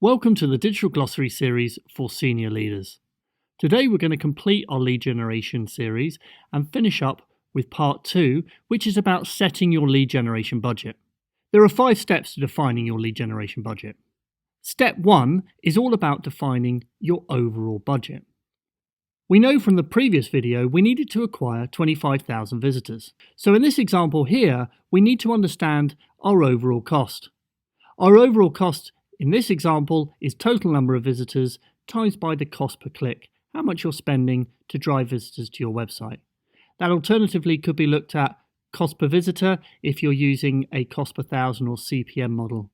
Welcome to the Digital Glossary series for senior leaders. Today we're going to complete our lead generation series and finish up with part 2, which is about setting your lead generation budget. There are 5 steps to defining your lead generation budget. Step 1 is all about defining your overall budget. We know from the previous video we needed to acquire 25,000 visitors. So in this example here, we need to understand our overall cost. Our overall cost in this example is total number of visitors times by the cost per click, how much you're spending to drive visitors to your website. That alternatively could be looked at cost per visitor if you're using a cost per thousand or CPM model.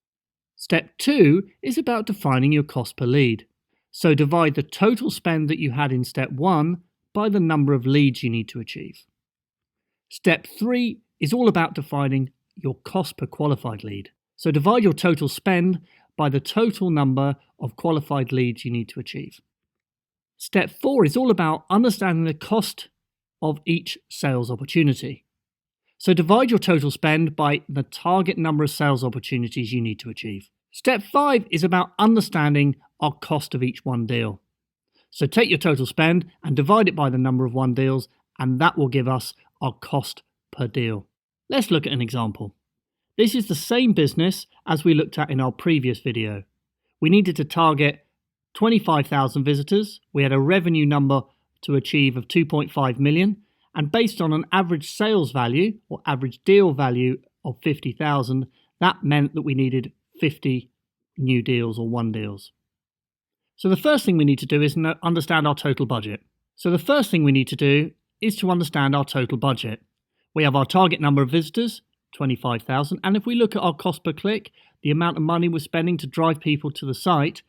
Step 2 is about defining your cost per lead. So divide the total spend that you had in step 1 by the number of leads you need to achieve. Step 3 is all about defining your cost per qualified lead. So divide your total spend by the total number of qualified leads you need to achieve. Step 4 is all about understanding the cost of each sales opportunity. So divide your total spend by the target number of sales opportunities you need to achieve. Step 5 is about understanding our cost of each one deal. So take your total spend and divide it by the number of one deals, and that will give us our cost per deal. Let's look at an example. This is the same business as we looked at in our previous video. We needed to target 25,000 visitors. We had a revenue number to achieve of 2.5 million, and based on an average sales value or average deal value of 50,000, that meant that we needed 50 new deals or one deals. So the first thing we need to do is understand our total budget. So the first thing we need to do is to understand our total budget. We have our target number of visitors, 25,000, and if we look at our cost per click, the amount of money we're spending to drive people to the site,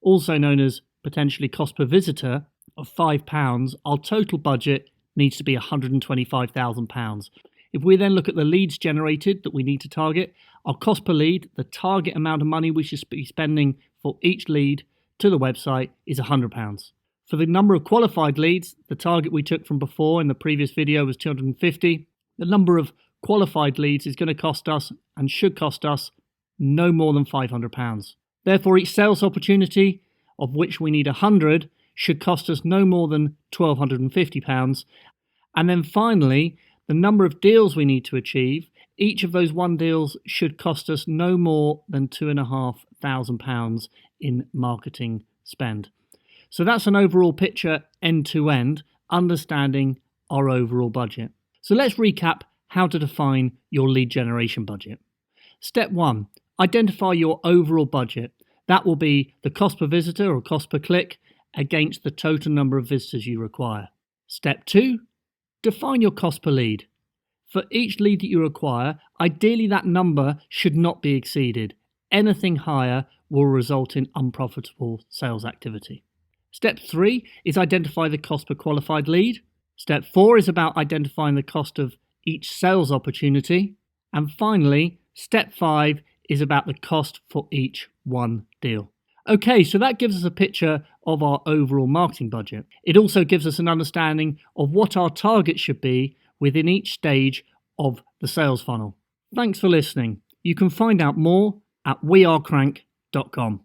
also known as potentially cost per visitor of £5, our total budget needs to be £125,000. If we then look at the leads generated that we need to target, our cost per lead, the target amount of money we should be spending for each lead to the website is £100. For the number of qualified leads, the target we took from before in the previous video was 250. The number of qualified leads is going to cost us and should cost us no more than £500. Therefore, each sales opportunity, of which we need 100, should cost us no more than £1,250. And then finally, the number of deals we need to achieve, each of those one deals should cost us no more than £2,500 in marketing spend. So that's an overall picture end to end, understanding our overall budget. So let's recap how to define your lead generation budget. Step 1, identify your overall budget. That will be the cost per visitor or cost per click against the total number of visitors you require. Step 2, define your cost per lead. For each lead that you require, ideally that number should not be exceeded. Anything higher will result in unprofitable sales activity. Step 3 is identify the cost per qualified lead. Step 4 is about identifying the cost of each sales opportunity. And finally, step 5 is about the cost for each one deal. Okay, so that gives us a picture of our overall marketing budget. It also gives us an understanding of what our target should be within each stage of the sales funnel. Thanks for listening. You can find out more at wearecrank.com.